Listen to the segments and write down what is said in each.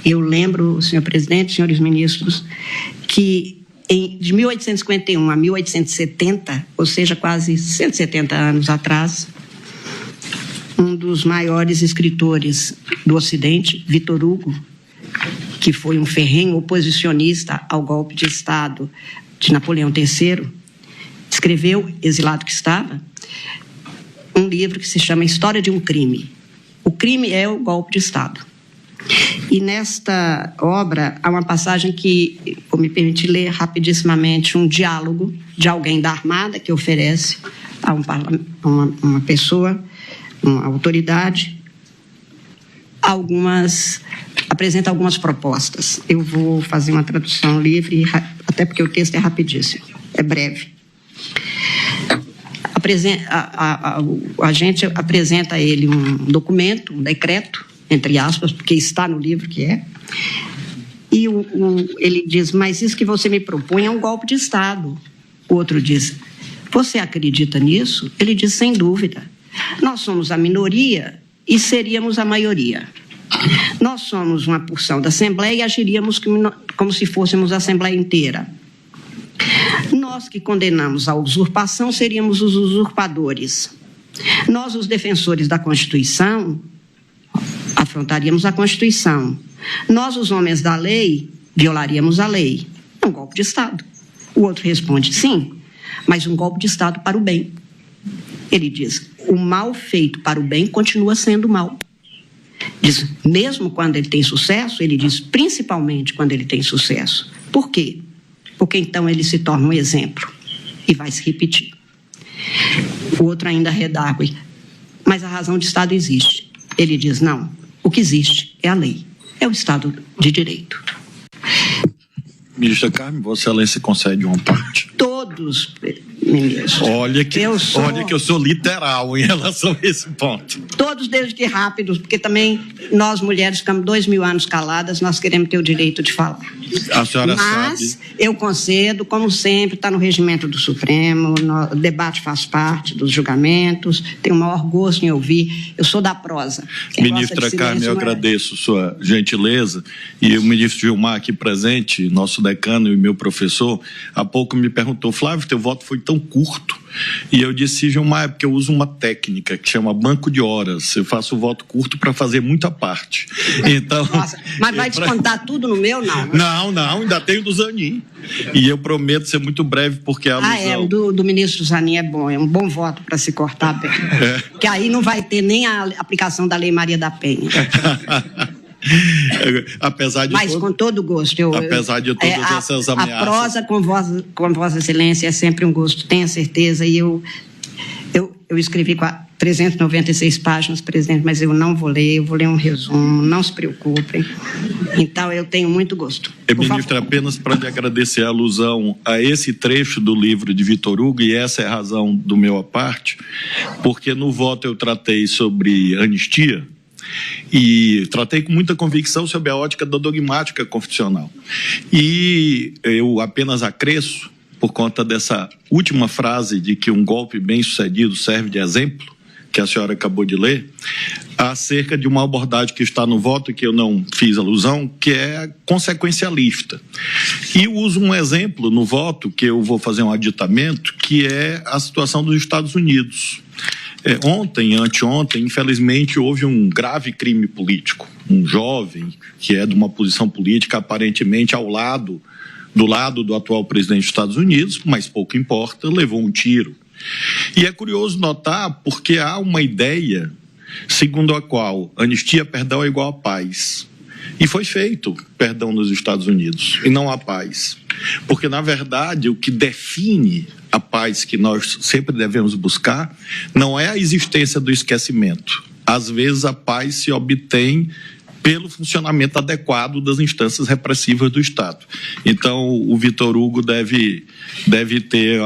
Eu lembro, senhor presidente, senhores ministros, que de 1851 a 1870, ou seja, quase 170 anos atrás, um dos maiores escritores do Ocidente, Victor Hugo, que foi um ferrenho oposicionista ao golpe de Estado de Napoleão III, escreveu, exilado que estava, um livro que se chama História de um Crime. O crime é o golpe de Estado. E nesta obra há uma passagem que, vou me permitir ler rapidissimamente, um diálogo de alguém da Armada que oferece a uma pessoa, uma autoridade, apresenta algumas propostas. Eu vou fazer uma tradução livre, até porque o texto é rapidíssimo, é breve. A gente apresenta a ele um documento, um decreto, entre aspas, porque está no livro que é, e ele diz, mas isso que você me propõe é um golpe de Estado. O outro diz, você acredita nisso? Ele diz, sem dúvida. Nós somos a minoria e seríamos a maioria. Nós somos uma porção da Assembleia e agiríamos como se fôssemos a Assembleia inteira. Nós que condenamos a usurpação seríamos os usurpadores. Nós, os defensores da Constituição, afrontaríamos a Constituição. Nós, os homens da lei, violaríamos a lei. É um golpe de Estado. O outro responde, sim, mas um golpe de Estado para o bem. Ele diz, o mal feito para o bem continua sendo mal. Diz, mesmo quando ele tem sucesso, ele diz, principalmente quando ele tem sucesso. Por quê? Porque então ele se torna um exemplo e vai se repetir. O outro ainda redargue, mas a razão de Estado existe. Ele diz, não, o que existe é a lei, é o Estado de Direito. Ministra Carmen, Vossa Excelência concede uma parte. Todos, ministro. Olha que eu sou literal em relação a esse ponto. Todos desde que rápidos, porque também nós mulheres ficamos 2000 anos caladas, nós queremos ter o direito de falar. A senhora Mas sabe. Eu concedo, como sempre, está no regimento do Supremo, o debate faz parte dos julgamentos, tenho o maior gosto em ouvir, eu sou da prosa. Ministra Carmen, eu agradeço sua gentileza, e o ministro Gilmar aqui presente, nosso decano e meu professor, há pouco me perguntou, Flávio, teu voto foi tão curto, e eu disse, Gilmar, é porque eu uso uma técnica que chama banco de horas, eu faço o voto curto para fazer muita parte. Então, nossa, mas vai descontar tudo no meu, não? Não, ainda tenho do Zanin. E eu prometo ser muito breve, porque a alusão... o do ministro Zanin é bom, é um bom voto para se cortar bem. Que aí não vai ter nem a aplicação da Lei Maria da Penha. Apesar de mas com todo gosto. Apesar de todas essas ameaças... A prosa com Vossa Excelência é sempre um gosto, tenha certeza, e eu escrevi 396 páginas, presidente, mas eu não vou ler, eu vou ler um resumo, não se preocupem. Então, eu tenho muito gosto. Ministro, apenas para lhe agradecer a alusão a esse trecho do livro de Victor Hugo, e essa é a razão do meu à parte, porque no voto eu tratei sobre anistia, e tratei com muita convicção sobre a ótica da dogmática constitucional. E eu apenas acresço, por conta dessa última frase de que um golpe bem-sucedido serve de exemplo, que a senhora acabou de ler, acerca de uma abordagem que está no voto, que eu não fiz alusão, que é consequencialista. E eu uso um exemplo no voto, que eu vou fazer um aditamento, que é a situação dos Estados Unidos. Anteontem, infelizmente, houve um grave crime político. Um jovem, que é de uma posição política aparentemente do lado do atual presidente dos Estados Unidos, mas pouco importa, levou um tiro. E é curioso notar porque há uma ideia segundo a qual anistia, perdão é igual a paz. E foi feito perdão nos Estados Unidos e não a paz. Porque, na verdade, o que define a paz que nós sempre devemos buscar não é a existência do esquecimento. Às vezes a paz se obtém pelo funcionamento adequado das instâncias repressivas do Estado. Então, o Victor Hugo deve ter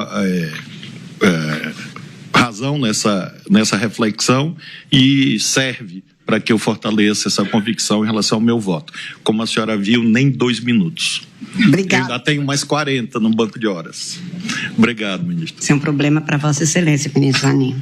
razão nessa reflexão e serve para que eu fortaleça essa convicção em relação ao meu voto. Como a senhora viu, nem 2 minutos. Obrigada. Eu ainda tenho mais 40 no banco de horas. Obrigado, ministro. Isso é um problema para Vossa Excelência, ministro Zanin.